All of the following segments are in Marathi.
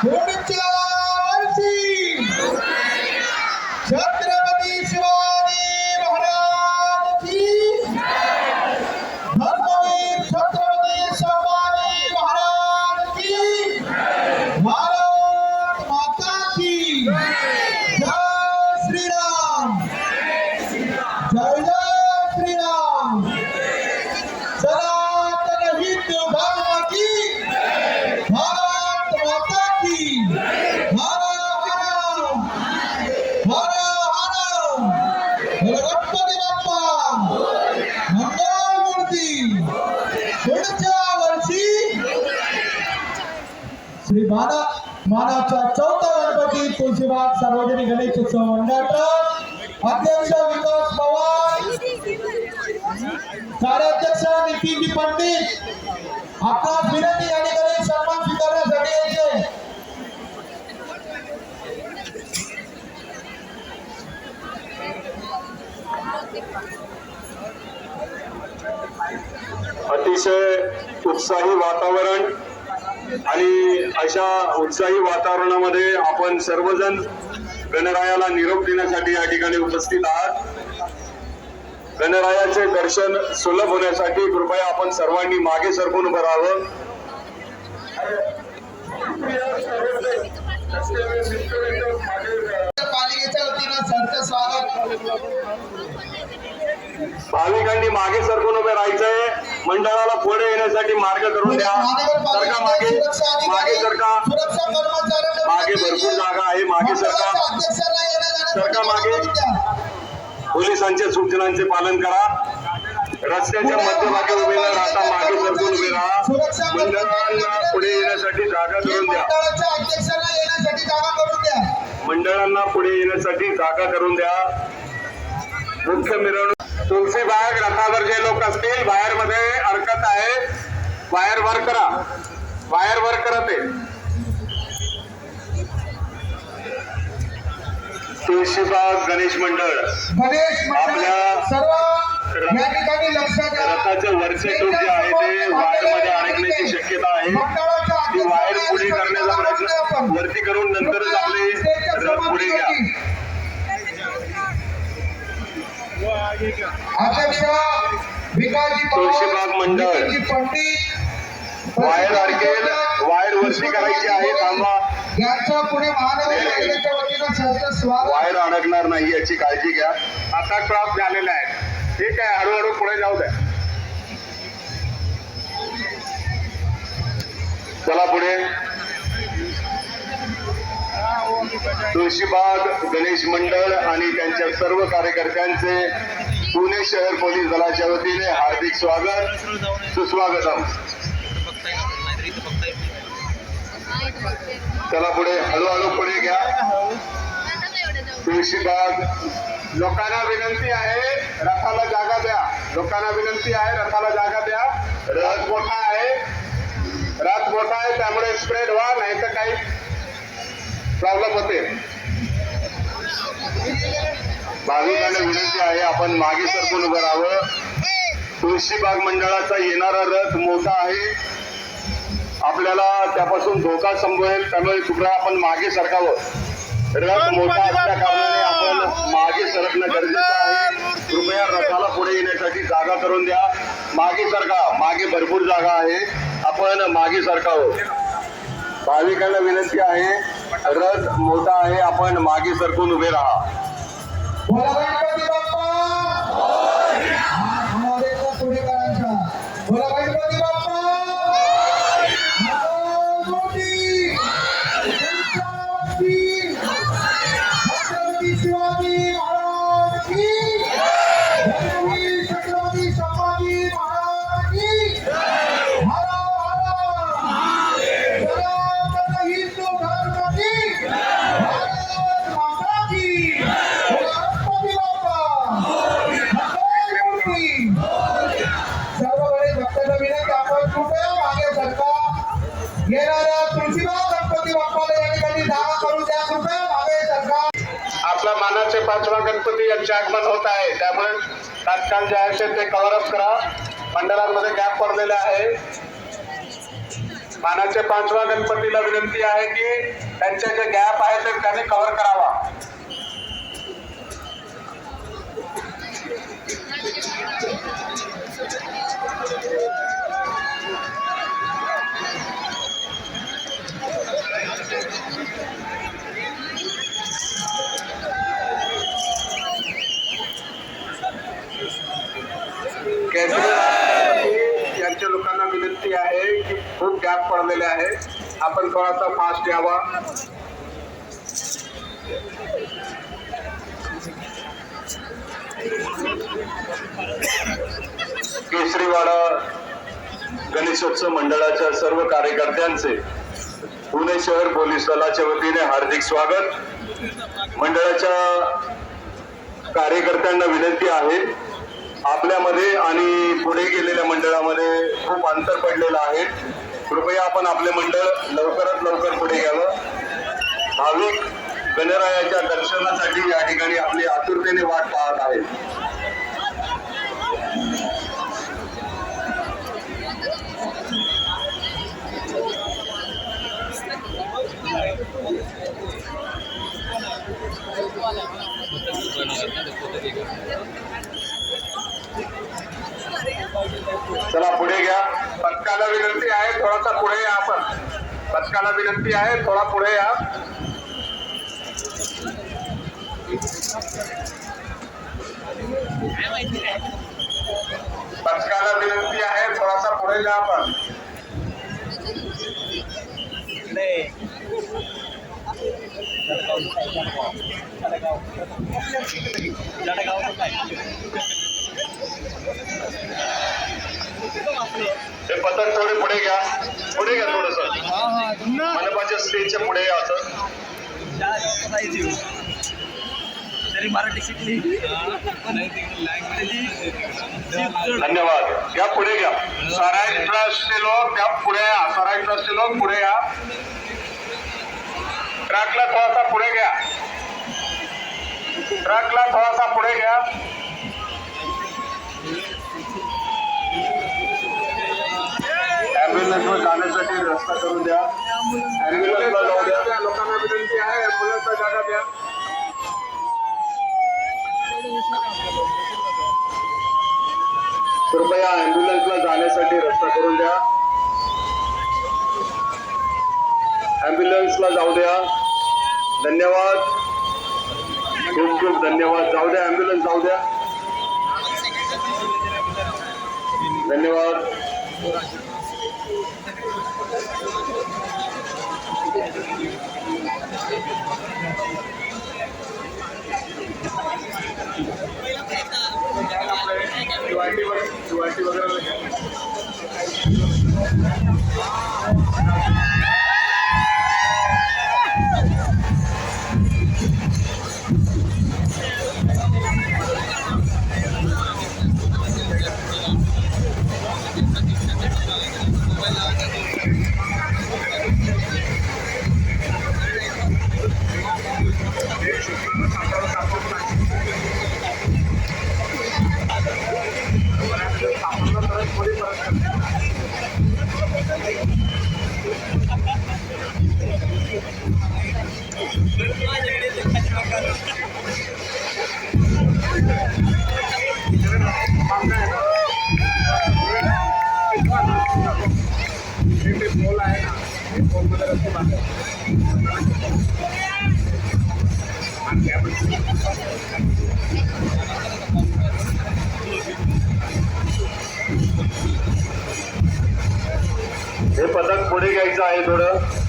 पुढच्या वर्षी छत्रपती शिवाजी महाराज की धर्मवीर छत्रपती शिवाजी महाराज की भारत माता की जय श्रीराम जय जय श्रीराम सनातन हिंदू धर्म की भारत माता की हर गणपती बाप्पा मंगळमूर्ती पुढच्या वर्षी श्री मानाचा चौथा गणपती तुळशीबाग सार्वजनिक गणेश उत्सव मंडळ अध्यक्ष विकास पवार कार्याध्यक्ष नितीनजी पंडित आपणास विनंती या ठिकाणी सन्मान स्वीकारण्यासाठी यायचे। अतिशय उत्साही वातावरण आणि अशा उत्साही वातावरणामध्ये आपण सर्वजण गणरायाला निरोप देण्यासाठी या ठिकाणी उपस्थित आहात। गणरायाचे दर्शन सुलभ होण्यासाठी कृपया आपण सर्वांनी मागे सरकून उभं राहावं। पालिकेच्या वतीनं सरचं स्वागत। भाविकांनी मागे सरकून उभे राहायचंय। मंडळाला पुढे येण्यासाठी मार्ग करून द्या। सरका मागे, मागे सरका, मागे भरपूर जागा आहे, मागे सरका, सरका मागे। पोलिसांच्या सूचनांचे पालन करा। रस्त्याच्या मध्यभागी उभे न राहता मागे सरकून उभे राहा। मंडळांना पुढे येण्यासाठी जागा करून द्या। मंडळांना पुढे येण्यासाठी जागा करून द्या। मुख्य मिरवणूक तुळशीबाग रथावर जे लोक असतील बाहेर मध्ये हरकत आहे, वायर वर करा, वायर वर करा। ते तुळशीबाग गणेश मंडळ आपल्या सर्व या ठिकाणी लक्षात घ्या। रथाचे वरचे टोक जे आहे ते वायर मध्ये अडकण्याची शक्यता आहे। ती वायर पुढे करण्याचा प्रयत्न वरती करून नंतरच आपले रथ पुढे घ्या। अध्यक्ष विकासजी तुळशीबाग मंडळ पंडित वायर अडकेल, वायर वरती करायची आहे, थांबा। यांच्या पुढे महानगरपालिकेच्या वतीनं सरचं स्वागत। वायर अडकणार नाही याची काळजी घ्या। आता क्रॉस झालेला आहे, ठीक आहे, हळूहळू पुढे जाऊ द्या। चला पुढे। तुळशीबाग गणेश मंडळ आणि त्यांच्या सर्व कार्यकर्त्यांचे पुणे शहर पोलीस दलाच्या वतीने हार्दिक स्वागत, सुस्वागतम। चला पुढे, हळूहळू पुढे घ्या। तुळशीबाग लोकांना विनंती आहे, रथाला जागा द्या। लोकांना विनंती आहे, रथाला जागा द्या। रथ मोठा आहे, रथ मोठा आहे, त्यामुळे स्प्रेड व्हा, नाही तर काही प्रॉब्लेम होते। भाविकांना विनंती आहे, आपण मागे सरकून उभं राहावं। तुळशीबाग मंडळाचा येणारा रथ मोठा आहे, आपल्याला त्यापासून धोका संभवेल, त्यामुळे कृपया आपण मागे सरकावं। रथ मोठा असल्या कारणाने आपण मागे सरकणं गरजेचं आहे। कृपया रथाला पुढे येण्यासाठी जागा करून द्या। मागे सरका, मागे भरपूर जागा आहे, आपण मागे सरकावं। भाविकांना विनंती आहे, रथ मोठा आहे, आपण मागे सरकून उभे राहा। बोला गणपती बाप्पा हमारे को पुढे करायचा। बोला गणपती बाप्पा मोठी छत्रपती शिवाजी महाराज की धर्मवीर छत्रपती शिवाजी महाराज की हर सनातन हिंदू धर्म की भारत माता की गणपती बाप्पा मंगळमूर्ती। सर्वकडे भक्तांना विनंती, आपण कृपया मागे सरका। येणाऱ्या तुळशीबाग गणपती बाप्पाला या ठिकाणी जागा करून द्या, कृपया मागे सरका। आपला मानाचे 5वा गणपती यांचे आगमन होत आहे, त्यामुळे तात्काळ जे आहे ते कव्हर अप करा। मंडळांमध्ये गॅप पडलेले आहे। मानाच्या 5व्या गणपतीला विनंती आहे की त्यांचे जे गॅप आहे ते त्यांनी कव्हर करावा. यांच्या लोकांना विनंती आहे की खूप गॅप पडलेले आहे, आपण थोडासा फास्ट यावा. केसरीवाडा गणेशोत्सव मंडळाच्या सर्व कार्यकर्त्यांचे पुणे शहर पोलीस दलाच्या वतीने हार्दिक स्वागत. मंडळाच्या कार्यकर्त्यांना विनंती आहे, आपल्यामध्ये आणि पुढे गेलेल्या मंडळामध्ये खूप अंतर पडलेलं आहे. कृपया आपण आपले मंडळ लवकरात लवकर पुढे घ्यावं. भाविक गणरायाच्या दर्शनासाठी या ठिकाणी आपली आतुरतेने वाट पाहत आहेत. चला पुढे घ्या. पथकाला विनंती आहे, थोडासा पुढे या. आपण पथकाला विनंती आहे, थोडा पुढे या. पथकाला विनंती आहे, थोडासा पुढे जा. आपण हे पथक थोडे पुढे घ्या, पुढे घ्या थोडस. मंडपाच्या स्टेजच्या पुढे या. असं मराठी शिकली. धन्यवाद. या पुढे घ्या. सराई ट्रस्टचे लोक त्या पुढे या. सराई ट्रस्टचे लोक पुढे या. ट्रकला थोडासा पुढे घ्या. ट्रकला थोडासा पुढे घ्या. ॲम्ब्युलन्सवर जाण्यासाठी रस्ता करून द्या. ॲम्ब्युलन्सला जाऊ द्या. लोकांना विनंती आहे, ॲम्ब्युलन्सला जागा द्या. कृपया ॲम्ब्युलन्सला जाण्यासाठी रस्ता करून द्या. ॲम्ब्युलन्सला जाऊ द्या. धन्यवाद, खूप खूप धन्यवाद. जाऊ द्या, ॲम्ब्युलन्स जाऊ द्या. धन्यवाद. हे पथक पुढे घ्यायचं आहे थोडं.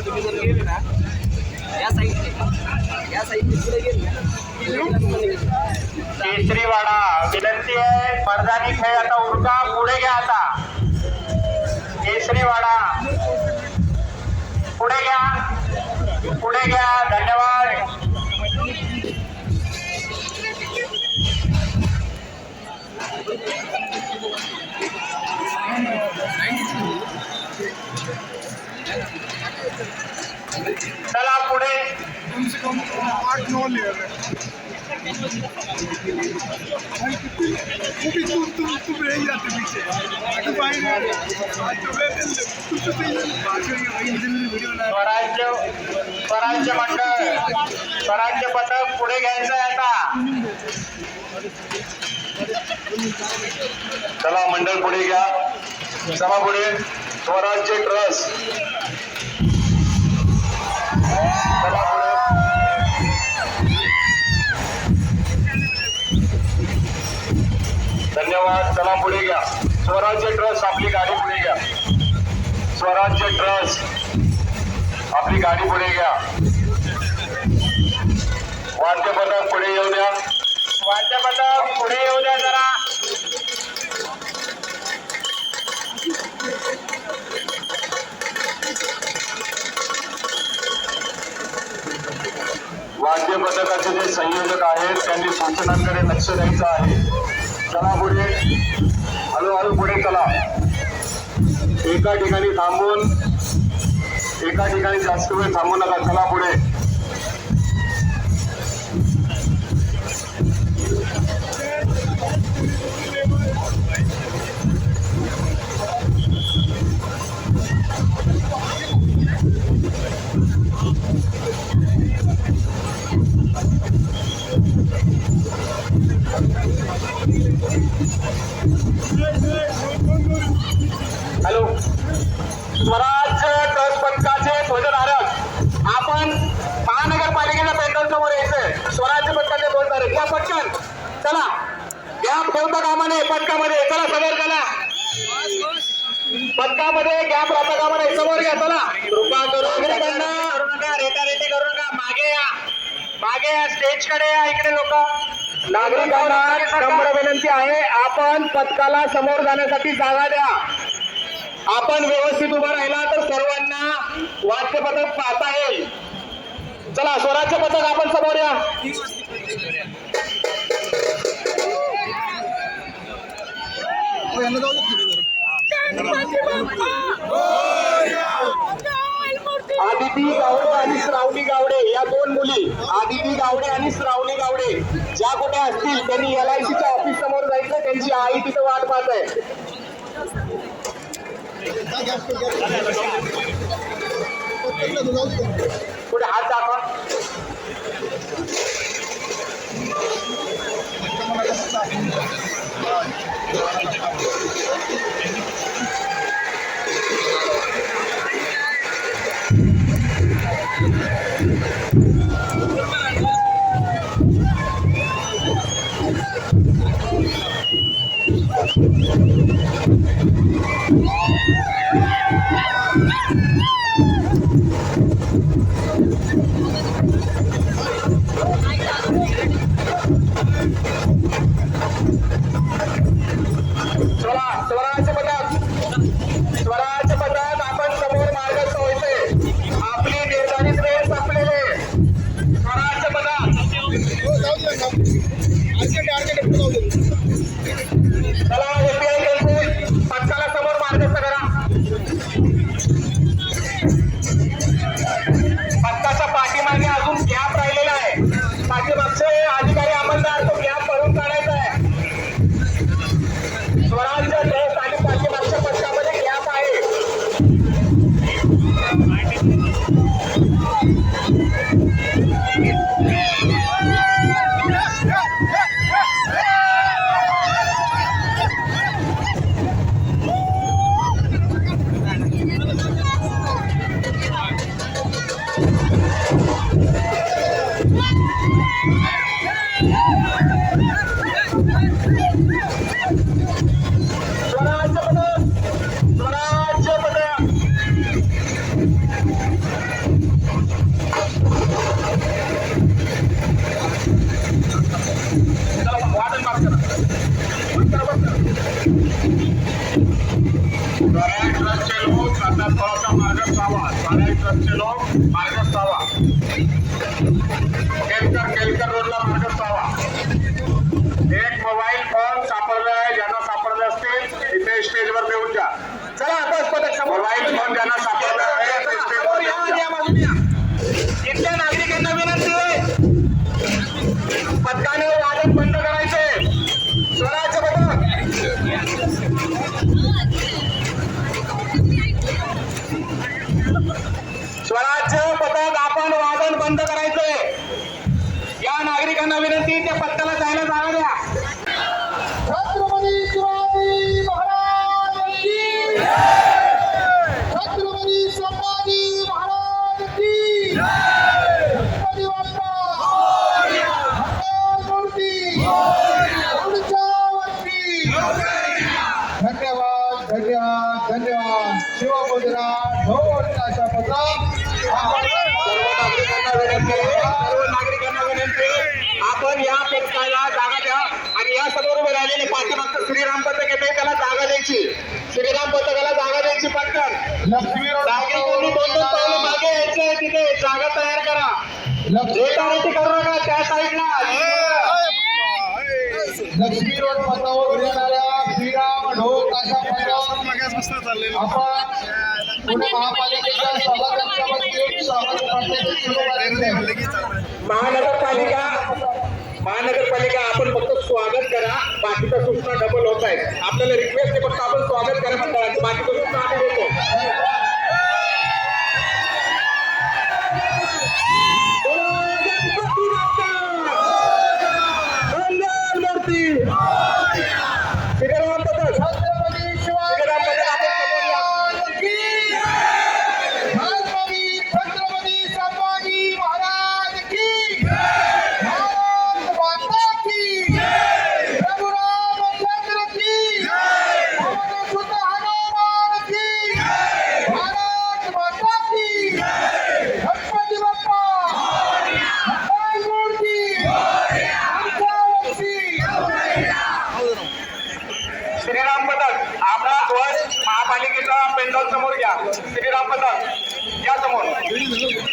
तुम्ही जर गेले ना या साईडने पुढे गेले ना केसरीवाडा विनंती आहे, मर्दानी खेळ आता उरका, पुढे घ्या आता. केसरीवाडा पुढे घ्या, पुढे घ्या. धन्यवाद. चला पुढे. स्वराज्य मंडळ, स्वराज्य पथक पुढे घ्यायचं आहे आता. चला मंडळ पुढे घ्या. चला पुढे. स्वराज्य ट्रस्ट चला पुढे. धन्यवाद. चला पुढे घ्या. स्वराज्य ट्रस्ट आपली गाडी पुढे घ्या. स्वराज्य ट्रस्ट आपली गाडी पुढे घ्या. वाद्य पथक पुढे येऊ द्या. वाद्य पथक पुढे येऊ द्या जरा. वाद्य पथकाचे जे संयोजक आहेत त्यांनी सूचनांकडे लक्ष द्यायचं आहे. चला पुढे. हळूहळू पुढे चला. एका ठिकाणी थांबून, एका ठिकाणी जास्त वेळ थांबू नका. चला पुढे. हॅलो. स्वराज्य ट्रस्ट पथकाचे ध्वजधारक आपण महानगरपालिकेच्या पेट्रोल समोर यायचंय. स्वराज्य पथकाचे ध्वजधारक या पटकन चला. गॅप ठेवता कामा नये पथकामध्ये. चला समोर चला. पथकामध्ये गॅप राहता कामा नये. समोर घ्या. चला. कृपा करून करू नका, रेटारेटी करू नका. मागे या, मागे या. स्टेजकडे या. इकडे लोक. नागरिकांना नम्र विनंती आहे, आपण पथकाला समोर जाण्यासाठी जागा द्या. आपण व्यवस्थित उभा राहिला तर सर्वांना वाद्य पथक पाहता येईल. चला स्वराज्य पथक आपण समोर या. आदिती गावडे आणि श्रावणी गावडे या दोन मुली, आदिती गावडे आणि श्रावणी गावडे ज्या कुठे असतील त्यांनी LICच्या ऑफिस समोर जायचं. त्यांची आई तिथं वाट पाहत आहे. पुढे हात दाखवा. स्वराज्य पथक, स्वराज्य पथक आपण समोर मार्गस्थ व्हायचे. आपली निर्धारित वेळ संपलेली. स्वराज्य पथक चला. SBI कॅन्सिल. पथकाला समोर मार्गस्थ करा. पथकाच्या पाठीमागे अजून गॅप राहिलेला आहे. पाठीमागचे अधिकारी अंमलदार तो गॅप भरून काढायचा आहे. स्वराज्य देश आणि पाठीमागच्या पथकामध्ये गॅप आहे. स्वराज्य पथक, स्वराज्य पथक ट्रस्टचे लोक आता थोडासा मार्गस्थावा, साऱ्या ट्रस्टचे लोक मार्गस्थावा, केलकर रोडला मार्गस्थावा. एक मोबाईल फोन सापडला आहे, ज्यांना सापडले असतील इथे स्टेजवर देऊन जा. चला बस पथक मोबाईल फोन ज्यांना सापडला आहे ते स्टेजवर देऊन जा. इथल्या नागरिकांना विनंती आहे, पथकाने वादन बंद करायचे. स्वराज्य पथक आपण वादन बंद करायचंय. या नागरिकांना विनंती, त्या पथकाला जायला जागा द्या. छत्रपती शिवाजी महाराज की छत्रपती संभाजी महाराज की गणपती बाप्पा मंगलमूर्ती पुढच्या वर्षी. धन्यवाद धन्यवाद धन्यवाद. शिवमुद्रा ढोल ताशा पथक. सर्व नागरिकांना विनंती, आपण या पथकाला जागा द्या. आणि या समोर उभे राहिलेले पाठीमागचं श्रीराम पथक येते, त्याला जागा द्यायची. श्रीराम पथकाला जागा द्यायची पटकन. लक्ष्मी रोड नागरिकांनी 2-2 पावलं मागे यायचंय, तिथे जागा तयार करा. रेटारेटी करू नका त्या साईडला. लक्ष्मी रोड पथावर येणाऱ्या श्रीराम ढोल ताशा पथक आपण पुणे महापालिकेच्या सभागृहाच्या वतीने स्वागत करण्याचे सुरू करायचे. महानगरपालिका आपण फक्त स्वागत करा, बाकीच्या सूचना डबल होत आहेत. आपल्याला रिक्वेस्ट आहे फक्त आपण स्वागत करा मंडळाचं, बाकीच्या सूचना आम्ही देतो. श्रीराम पथक, छत्रपती शिवाजी श्रीराम पथक आपण समोर या. महाराज की छत्रपती संभाजी महाराज की भारत माता की प्रभू रामचंद्र की पवन सुत हनुमान की भारत माता की गणपती बाप्पा मंगलमूर्ती श्रीराम पथक, आपला ध्वज महापालिकेचा पेंडॉल समोर घ्या. श्रीराम पथक या समोर.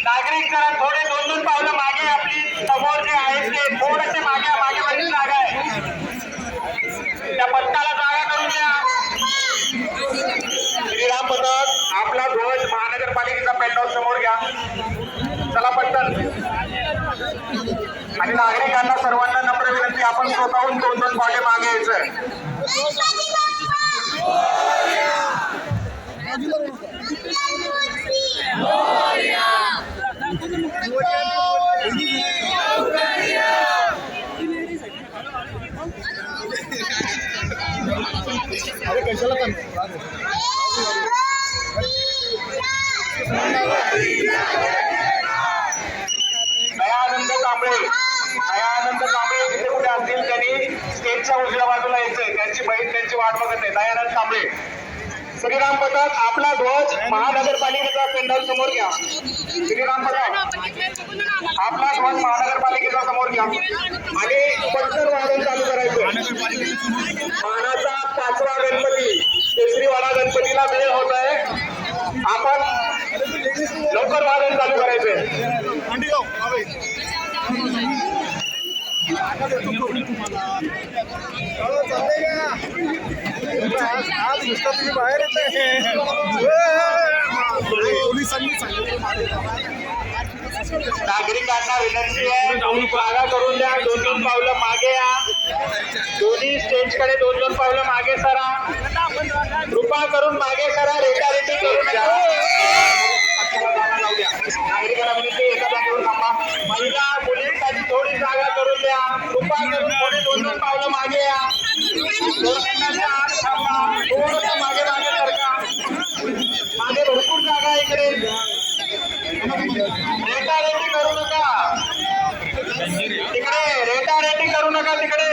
नागरिक जरा थोडे 2-2 पावलं मागे, आपली समोर जे आहेत ते थोडेसे मागे माझी जागा आहे, त्या पथकाला जागा करून द्या. श्रीराम पथक, आपला ध्वज महानगरपालिकेचा पेंडॉल समोर घ्या. चला पटकन. आणि नागरिकांना सर्वांना नम्र विनंती, आपण स्वतःहून 2-2 पावले मागे यायचं. दयानंद कांबळे जिथे कुठे असतील त्यांनी स्टेजच्या उजव्या बाजूला यायचंय. त्यांची बहीण त्यांची वाट बघत आहे. दयानंद कांबळे. श्रीराम पथक, आपला ध्वज महानगरपालिकेचा पेंडॉल समोर घ्या. श्रीराम पथक, आपला ध्वज महानगरपालिकेचा समोर घ्या आणि पटकन वादन चालू करायचं. मानाचा 5वा गणपती केसरीवाडा गणपतीला वेळ होत आहे, आपण लवकर वादन चालू करायचंय. आज नुसतं तुम्ही बाहेर येत पोलिसांनी सांगितलं. नागरिकांना विनंती आहे, जागा करून द्या. 2-2 पावलं मागे या. दोन्ही स्टेजकडे 2-2 पावलं मागे सरा. कृपा करून मागे सरा. रेटारेटी करू नका. नागरिकांना विनंती, एका जागेवर थांबा. महिला मुलींसाठी थोडी जागा करून द्या. कृपा करून थोडे 2-2 पावलं मागे या. दोघांच्या आत थांबा. थोडंसं मागे सरका. मागे भरपूर जागा आहे इकडे. रेटारेटी करू नका तिकडे. रेटारेटी करू नका तिकडे.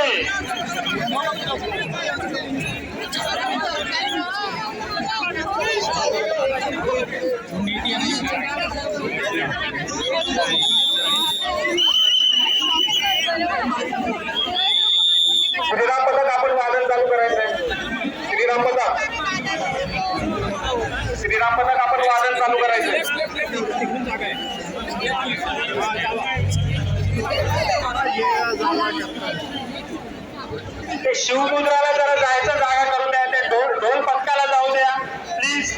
श्रीराम पथक आपण वादन चालू करायचं. ते शिवमुद्राला जरा जायचं जागा करून द्या. ते ढोल पथकाला जाऊ द्या प्लीज.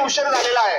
उशीर झालेला आहे.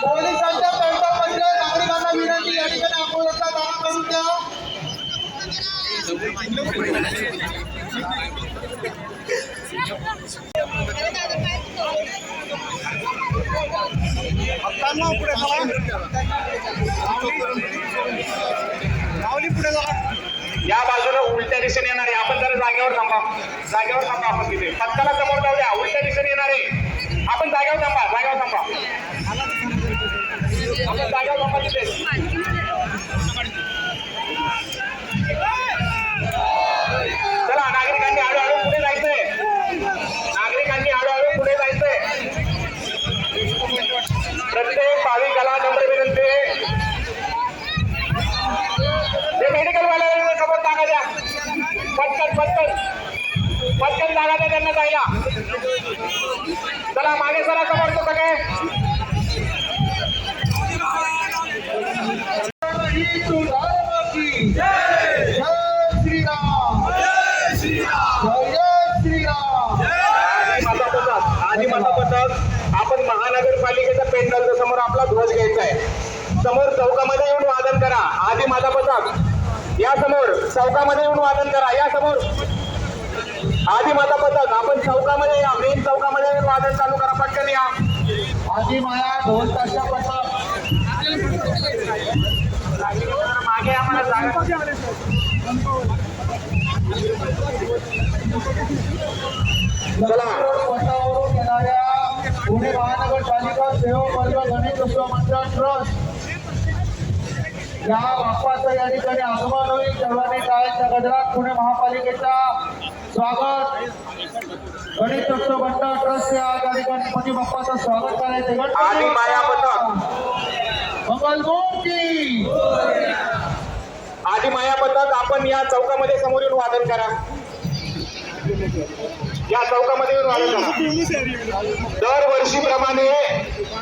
पोलिसांच्या पेट्रोलमध्ये नागरिकांना विनंती, या ठिकाणी आंदोलनाचा दावा करून द्या. या बाजूला उलट्या दिशेने येणारे आपण जरा जागेवर थांबा आपण तिथे पत्काला समोर जाऊ द्या. उलट्या दिशेने येणारे आपण जागेवर थांबा. भाविकाला नम्र विनंती ते मेडिकल वाल्याला समोर जागा द्या. पटकन जागा द्या त्यांना जायला. चला मागे सरा समोर तो सगळे. आधी माता पथक आपण महानगरपालिकेच्या पेंडलच्या समोर आपला ध्वज घ्यायचा आहे. समोर चौकामध्ये येऊन वादन करा. आधी माता पथक या समोर चौकामध्ये येऊन वादन करा. या समोर आधी माता पथक आपण चौकामध्ये या. मेन चौकामध्ये येऊन वादन चालू करा. पटकन या. आधी माया ढोल ताशा पथक मागे आम्हाला जागा. चला पथावरून येणाऱ्या पुणे महानगरपालिका सेवक वर्ग गणेशोत्सव मंडळ ट्रस्ट या बाप्पाचं या ठिकाणी आगमन होईल. सर्वांनी टाळ्यांच्या गजरात पुणे महापालिकेचा स्वागत. गणेशोत्सव मंडळ ट्रस्ट या ठिकाणी पती बाप्पाचं स्वागत करायचं. आधी माया पथक मंगलमूर्ती आधी माया पथक आपण या चौकामध्ये समोर येऊन वादन करा. या चौकामध्ये येऊन वादन करा. दरवर्षीप्रमाणे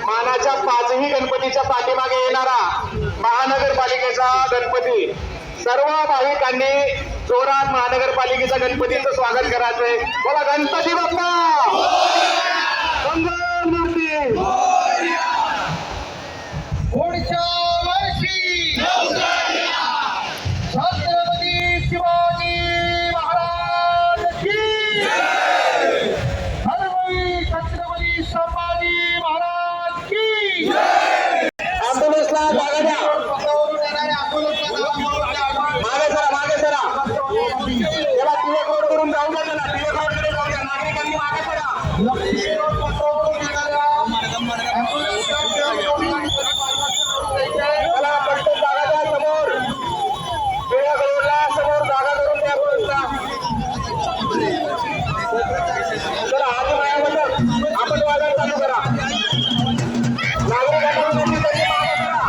मानाच्या 5ही गणपतीच्या पाठीमागे येणारा महानगरपालिकेचा गणपती. सर्व भाविकांनी जोरात महानगरपालिकेच्या गणपतीचं स्वागत करायचंय. बोला गणपती बाप्पा मंगलमूर्ती. पुढच्या वर्षी छत्रपती शिवाजी महाराज की हरवई छत्रपती संभाजी महाराज की ॲम्ब्युलन्सला जागा द्या. पथावरून येणाऱ्या आंदोलनाला मागे सरा मागे सरा. त्याला टिळक रोड करून जाऊ द्या. त्याला टिळक रोडकडे जाऊ द्या. नागरिकांनी मागे सरा. लक्ष्मी रोड पथावरून येणाऱ्या त्याला पटकन जागा द्या. समोर टिळक रोडला समोर जागा करून द्या. ॲम्ब्युलन्सला. चला आधी माया पथक आपण वादन चालू करा. नागरिकांना विनंती त्यांनी मागे सरा.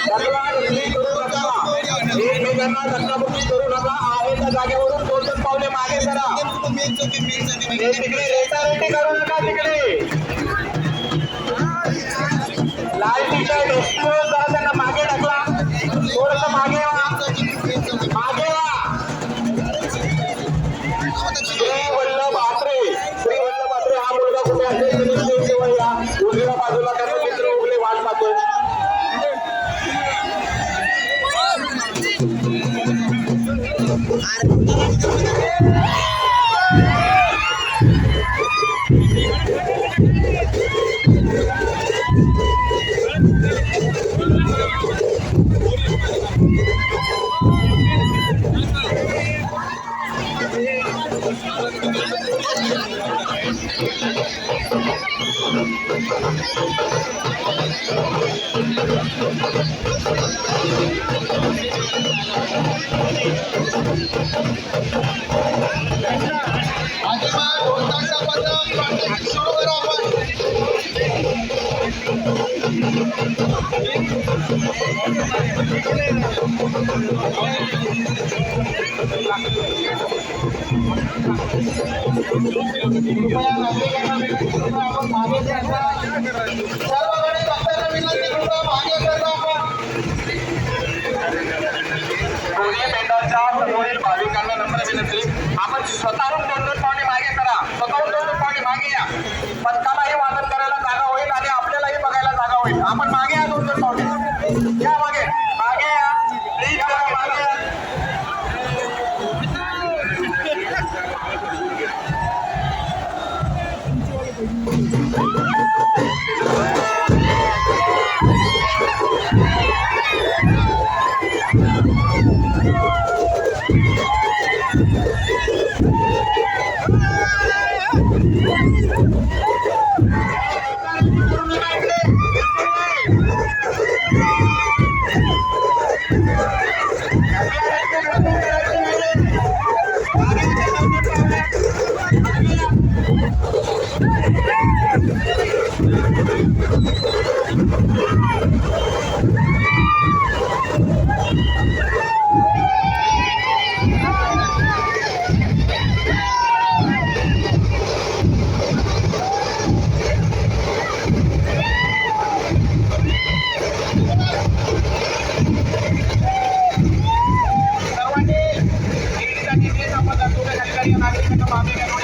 दगडाधुक्की करू नका. एकमेकांना धक्काबुक्की करू नका. आहे त्या जागेवरून 2-2 पावले मागे सरा. हे तिकडे रेटारेटी करू नका. तिकडे लाल टी शर्ट एसटीवर जरा त्यांना मागे ढकला. थोडंसं मागे व्हा. मागे व्हा. श्री वल्लभ आत्रे हा मुलगा कुठे असेल तरी स्टेजवर या. उजव्या बाजूला त्याचं चित्र उगले वाट पाहतोय. आधी माया ढोल ताशा पथक सुरू करा आपण. कृपया नागरिकांना विनंती करू आपण मागे सरका. सर्व गणेश भक्तांना विनंती करू मागे सरका आपण. दोन्ही मेंढराच्या समोरील भाविकांना नम्र विनंती. आपण स्वतःहून 2-2 पावले मागे करा. स्वतःहून 2-2 पावले मागे या. पथकालाही वादन करायला जागा होईल आणि आपल्यालाही बघायला जागा होईल. आपण मागे या. 2-2 पावले या. मागे मागे या. प्लीज मागे या. सर्वांनी नीटसाठी जे आपण दर्शवल्या अधिकारी नागरिकांना मागे घ्यावे.